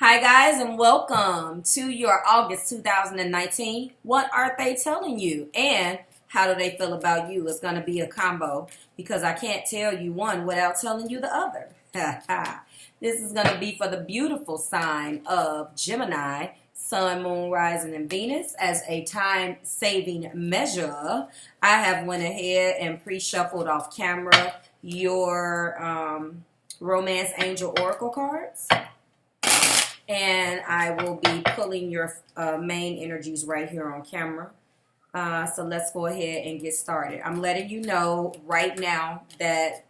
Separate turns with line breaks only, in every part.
Hi guys, and welcome to your August 2019. What are they telling you? And how do they feel about you? It's going to be a combo because I can't tell you one without telling you the other. This is going to be for the beautiful sign of Gemini, Sun, Moon, Rising, and Venus. As a time-saving measure, I have went ahead and pre-shuffled off camera your Romance Angel Oracle cards. And I will be pulling your main energies right here on camera. So let's go ahead and get started. I'm letting you know right now that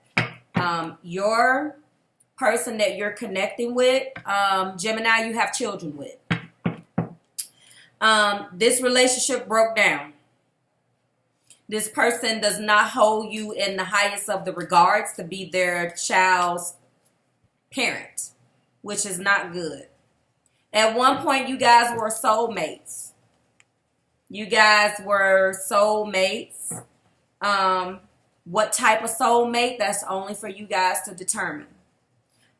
your person that you're connecting with, Gemini, you have children with. This relationship broke down. This person does not hold you in the highest of the regards to be their child's parent, which is not good. At one point, you guys were soulmates. You guys were soulmates. What type of soulmate, that's only for you guys to determine.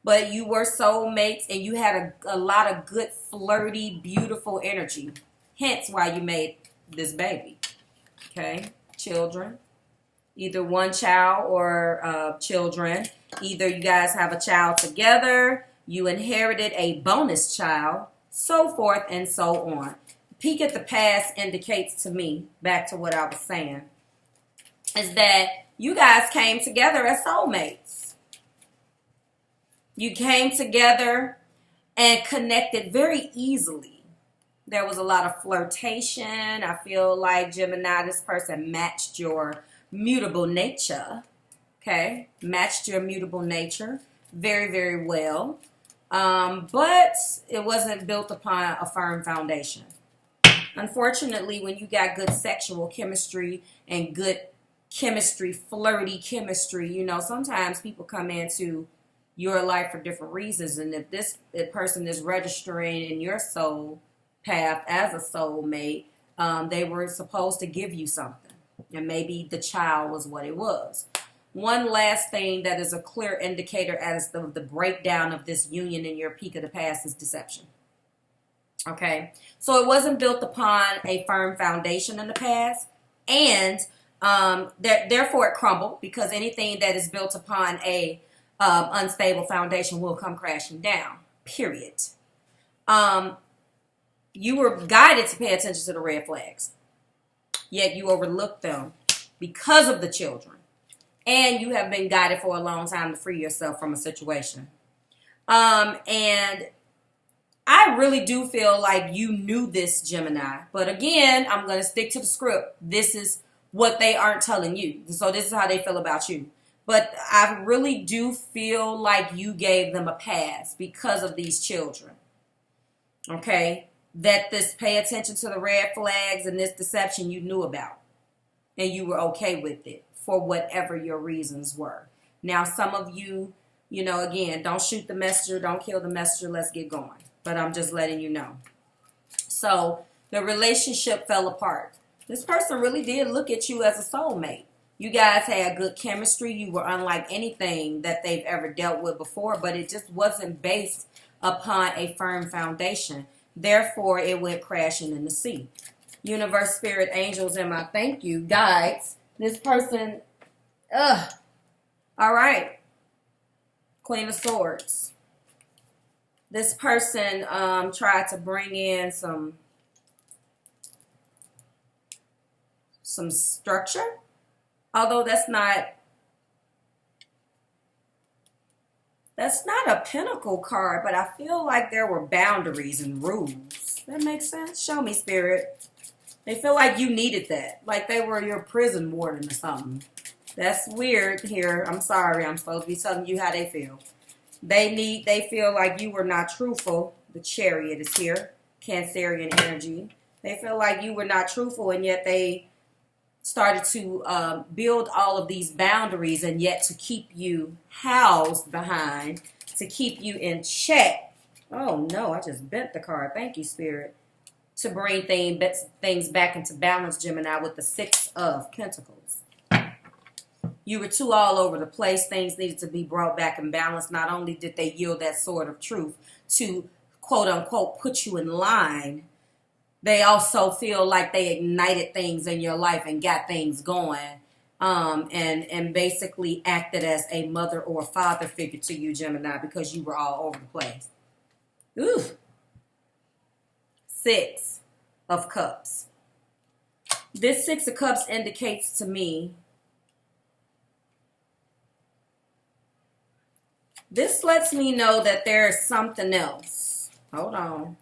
But you were soulmates and you had a lot of good, flirty, beautiful energy. Hence why you made this baby. Okay? Children. Either one child or children. Either you guys have a child together. You inherited a bonus child, so forth and so on. Peek at the past indicates to me, back to what I was saying, is that you guys came together as soulmates. You came together and connected very easily. There was a lot of flirtation. I feel like Gemini, this person matched your mutable nature. Okay? Matched your mutable nature very, very well. But it wasn't built upon a firm foundation. Unfortunately, when you got good sexual chemistry and good chemistry, flirty chemistry, you know, sometimes people come into your life for different reasons. And if this person is registering in your soul path as a soulmate, they were supposed to give you something. And maybe the child was what it was. One last thing that is a clear indicator as the breakdown of this union in your peak of the past is deception. Okay? So it wasn't built upon a firm foundation in the past. And therefore it crumbled because anything that is built upon a unstable foundation will come crashing down. Period. You were guided to pay attention to the red flags. Yet you overlooked them because of the children. And you have been guided for a long time to free yourself from a situation. And I really do feel like you knew this, Gemini. But again, I'm going to stick to the script. This is what they aren't telling you. So this is how they feel about you. But I really do feel like you gave them a pass because of these children. Okay? That this pay attention to the red flags and this deception you knew about. And you were okay with it. For whatever your reasons were. Now, some of you, you know, again, don't shoot the messenger, don't kill the messenger, let's get going. But I'm just letting you know. So, the relationship fell apart. This person really did look at you as a soulmate. You guys had good chemistry. You were unlike anything that they've ever dealt with before, but it just wasn't based upon a firm foundation. Therefore, it went crashing in the sea. Universe, spirit, angels, and my thank you, guides. This person, all right, Queen of Swords. This person tried to bring in some structure, although that's not a Pentacle card, but I feel like there were boundaries and rules. That makes sense? Show me, Spirit. They feel like you needed that. Like they were your prison warden or something. That's weird here. I'm sorry. I'm supposed to be telling you how they feel. They feel like you were not truthful. The Chariot is here. Cancerian energy. They feel like you were not truthful, and yet they started to build all of these boundaries, and yet to keep you housed behind, to keep you in check. Oh no, I just bent the card. Thank you, Spirit. To bring things back into balance, Gemini, with the Six of Pentacles. You were too all over the place. Things needed to be brought back in balance. Not only did they yield that sword of truth to quote unquote put you in line, they also feel like they ignited things in your life and got things going, and basically acted as a mother or a father figure to you, Gemini, because you were all over the place. Ooh. 6 of Cups. This 6 of Cups indicates to me, this lets me know that there is something else. Hold on.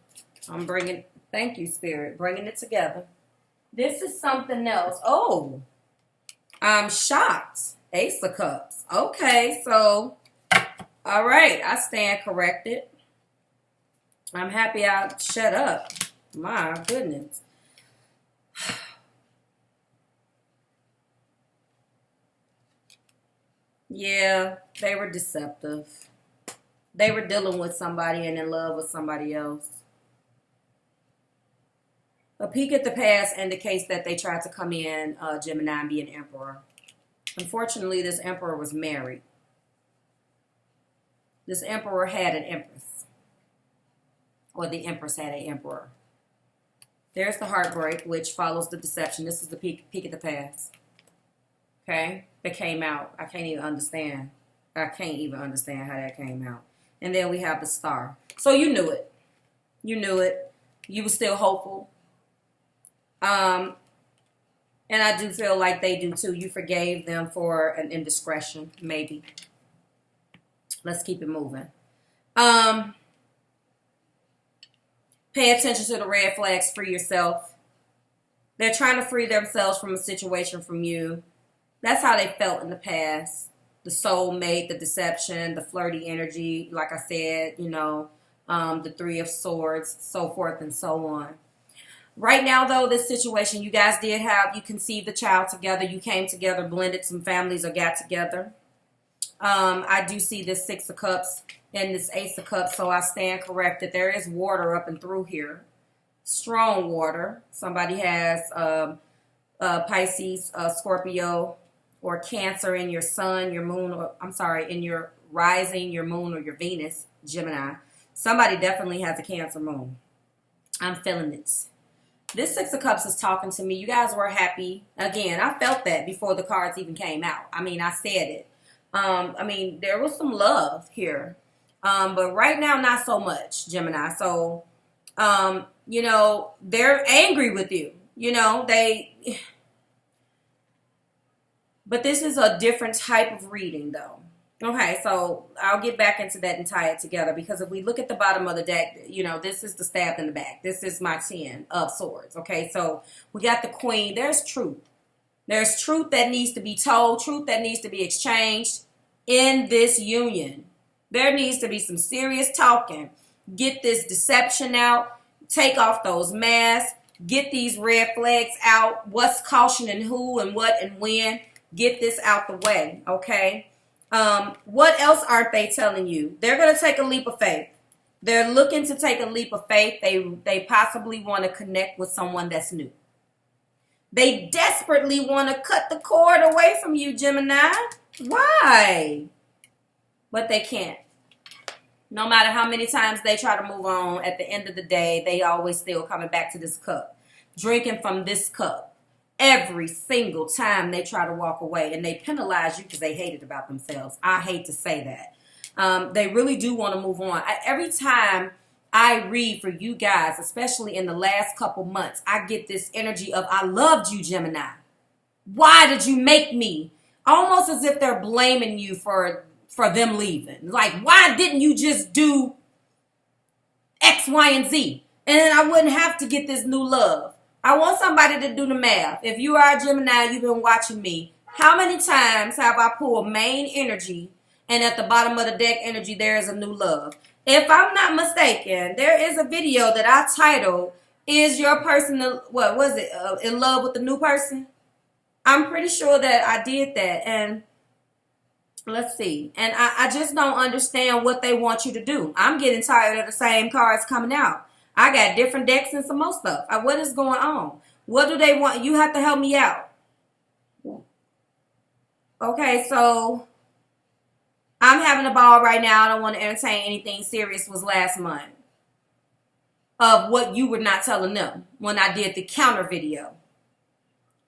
I'm bringing, thank you, Spirit, bringing it together. This is something else. Oh, I'm shocked. Ace of Cups. Okay, so, all right, I stand corrected. I'm happy I shut up. My goodness. Yeah, they were deceptive. They were dealing with somebody and in love with somebody else. A peek at the past indicates that they tried to come in, Gemini, and be an emperor. Unfortunately, this emperor was married. This emperor had an empress. Or the empress had an emperor. There's the heartbreak, which follows the deception. This is the peek at the past. Okay? That came out. I can't even understand. I can't even understand how that came out. And then we have the star. So you knew it. You knew it. You were still hopeful. And I do feel like they do too. You forgave them for an indiscretion, maybe. Let's keep it moving. Pay attention to the red flags. Free yourself. They're trying to free themselves from a situation from you. That's how they felt in the past. The soulmate, the deception, the flirty energy, like I said, you know, the 3 of Swords, so forth and so on. Right now, though, this situation, you guys did have, you conceived a child together. You came together, blended some families or got together. I do see this 6 of Cups and this Ace of Cups, so I stand corrected. There is water up and through here. Strong water. Somebody has Pisces, Scorpio, or Cancer in your sun, your moon, or I'm sorry, in your rising, your moon, or your Venus, Gemini. Somebody definitely has a Cancer moon. I'm feeling it. This 6 of Cups is talking to me. You guys were happy. Again, I felt that before the cards even came out. I mean, I said it. I mean, there was some love here. But right now, not so much, Gemini. So, you know, they're angry with you. You know, but this is a different type of reading, though. Okay, so I'll get back into that and tie it together, because if we look at the bottom of the deck, you know, this is the stab in the back. This is my 10 of Swords, okay? So we got the Queen. There's truth. There's truth that needs to be told, truth that needs to be exchanged in this union. There needs to be some serious talking. Get this deception out. Take off those masks. Get these red flags out. What's cautioning who and what and when. Get this out the way, okay? What else aren't they telling you? They're going to take a leap of faith. They're looking to take a leap of faith. They possibly want to connect with someone that's new. They desperately want to cut the cord away from you, Gemini. Why? But they can't. No matter how many times they try to move on, at the end of the day, they always still coming back to this cup. Drinking from this cup. Every single time they try to walk away, and they penalize you because they hate it about themselves. I hate to say that. They really do want to move on. Every time I read for you guys, especially in the last couple months, I get this energy of, I loved you, Gemini. Why did you make me? Almost as if they're blaming you for them leaving. Like, why didn't you just do X, Y, and Z? And then I wouldn't have to get this new love. I want somebody to do the math. If you are a Gemini, you've been watching me. How many times have I pulled main energy, and at the bottom of the deck energy, there is a new love? If I'm not mistaken, there is a video that I titled, Is Your Person, what was it, in love with the new person? I'm pretty sure that I did that. And let's see. And I just don't understand what they want you to do. I'm getting tired of the same cards coming out. I got different decks and some more stuff. What is going on? What do they want? You have to help me out. Okay, so I'm having a ball right now. I don't want to entertain anything serious. Was last month. of what you were not telling them when I did the counter video.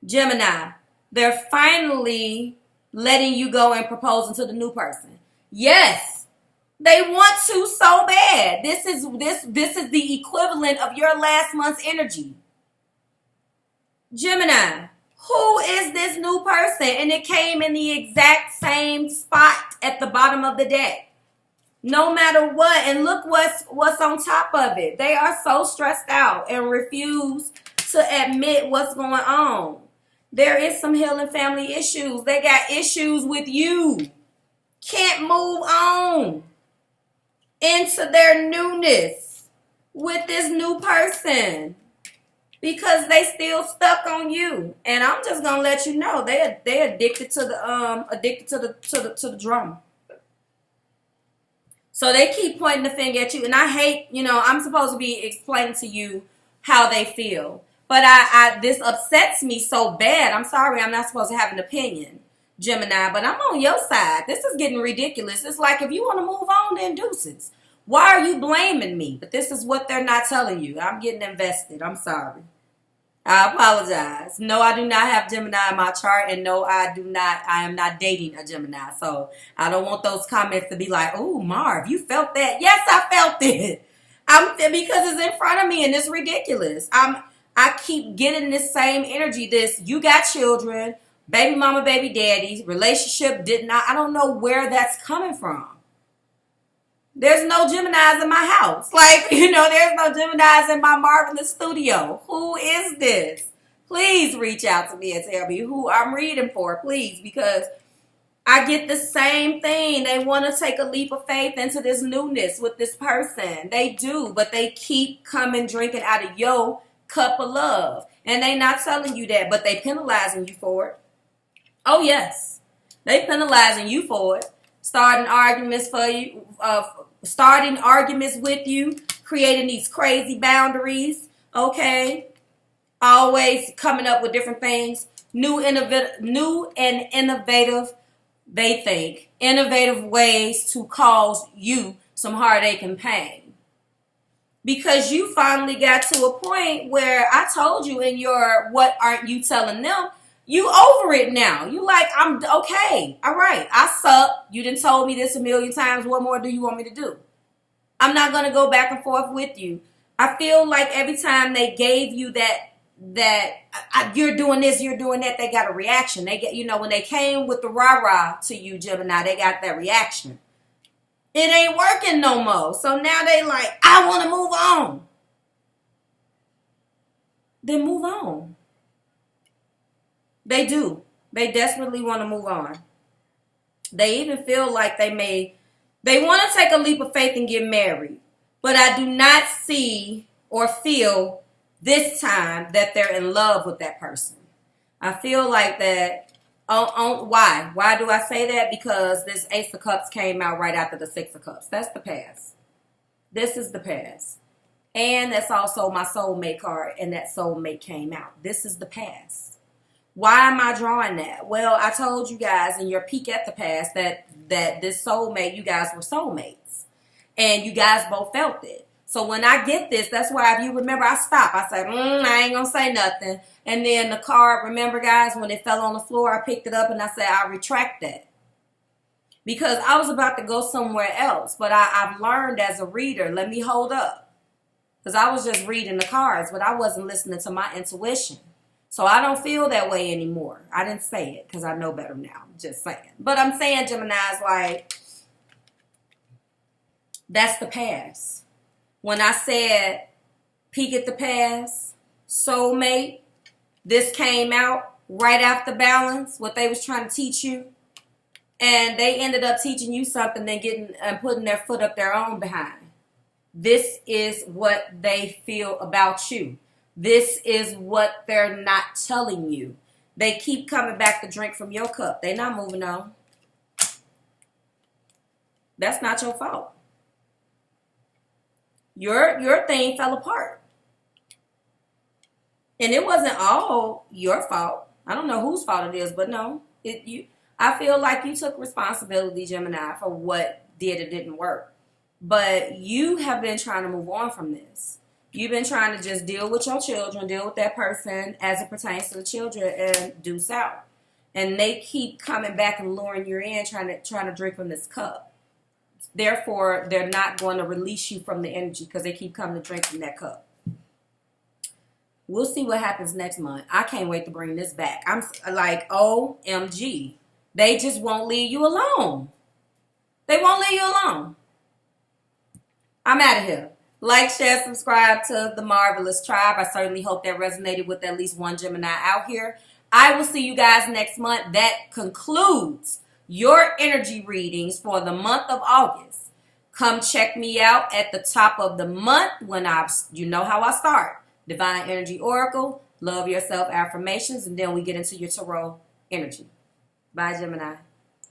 Gemini, they're finally letting you go and proposing to the new person. Yes, they want to so bad. This is the equivalent of your last month's energy. Gemini, who is this new person? And it came in the exact same spot at the bottom of the deck. No matter what, and look what's on top of it. They are so stressed out and refuse to admit what's going on. There is some healing family issues. They got issues with you. Can't move on into their newness with this new person because they still stuck on you. And I'm just gonna let you know they're addicted to the drama. So they keep pointing the finger at you. And I hate, I'm supposed to be explaining to you how they feel. But this upsets me so bad. I'm sorry, I'm not supposed to have an opinion, Gemini. But I'm on your side. This is getting ridiculous. It's like, if you want to move on, then deuces. Why are you blaming me? But this is what they're not telling you. I'm getting invested. I'm sorry. I apologize. No, I do not have Gemini in my chart, and no, I am not dating a Gemini. So I don't want those comments to be like, "Oh, Marv, you felt that?" Yes, I felt it. Because it's in front of me and it's ridiculous. I keep getting this same energy. You got children, baby mama, baby daddy, relationship did not. I don't know where that's coming from. There's no Geminis in my house. There's no Geminis in my marvelous studio. Who is this? Please reach out to me and tell me who I'm reading for, please, because I get the same thing. They want to take a leap of faith into this newness with this person. They do, but they keep coming drinking out of your cup of love. And they not telling you that, but they penalizing you for it. Oh, yes. They penalizing you for it. Starting arguments with you, creating these crazy boundaries, okay? Always coming up with different things, new and innovative, they think, innovative ways to cause you some heartache and pain. Because you finally got to a point where I told you in your what aren't you telling them, you over it now. You like, I'm okay. All right. I suck. You done told me this a million times. What more do you want me to do? I'm not going to go back and forth with you. I feel like every time they gave you you're doing this, you're doing that, they got a reaction. They get, when they came with the rah-rah to you, Gemini, they got that reaction. It ain't working no more. So now they like, I want to move on. Then move on. They do. They desperately want to move on. They even feel like they want to take a leap of faith and get married. But I do not see or feel this time that they're in love with that person. I feel like that. Why? Why do I say that? Because this Ace of Cups came out right after the Six of Cups. That's the past. This is the past. And that's also my soulmate card, and that soulmate came out. This is the past. Why am I drawing that? Well, I told you guys in your peek at the past that this soulmate, you guys were soulmates. And you guys both felt it. So when I get this, that's why if you remember, I stopped. I said, I ain't going to say nothing. And then the card, remember guys, when it fell on the floor, I picked it up and I said, I retract that. Because I was about to go somewhere else. But I've learned as a reader, let me hold up. Because I was just reading the cards, but I wasn't listening to my intuition. So I don't feel that way anymore. I didn't say it because I know better now. Just saying. But I'm saying, Gemini's like, that's the past. When I said peek at the past, soulmate, this came out right after balance, what they was trying to teach you. And they ended up teaching you something and putting their foot up their own behind. This is what they feel about you. This is what they're not telling you. They keep coming back to drink from your cup. They're not moving on. That's not your fault. Your thing fell apart. And it wasn't all your fault. I don't know whose fault it is, but no. I feel like you took responsibility, Gemini, for what did or didn't work. But you have been trying to move on from this. You've been trying to just deal with your children, deal with that person as it pertains to the children, and do south. And they keep coming back and luring you in, trying to drink from this cup. Therefore, they're not going to release you from the energy because they keep coming to drink from that cup. We'll see what happens next month. I can't wait to bring this back. I'm like, OMG. They just won't leave you alone. They won't leave you alone. I'm out of here. Like, share, subscribe to the Marvelous Tribe. I certainly hope that resonated with at least one Gemini out here. I will see you guys next month. That concludes your energy readings for the month of August. Come check me out at the top of the month when you know how I start. Divine Energy Oracle, Love Yourself affirmations, and then we get into your tarot energy. Bye, Gemini.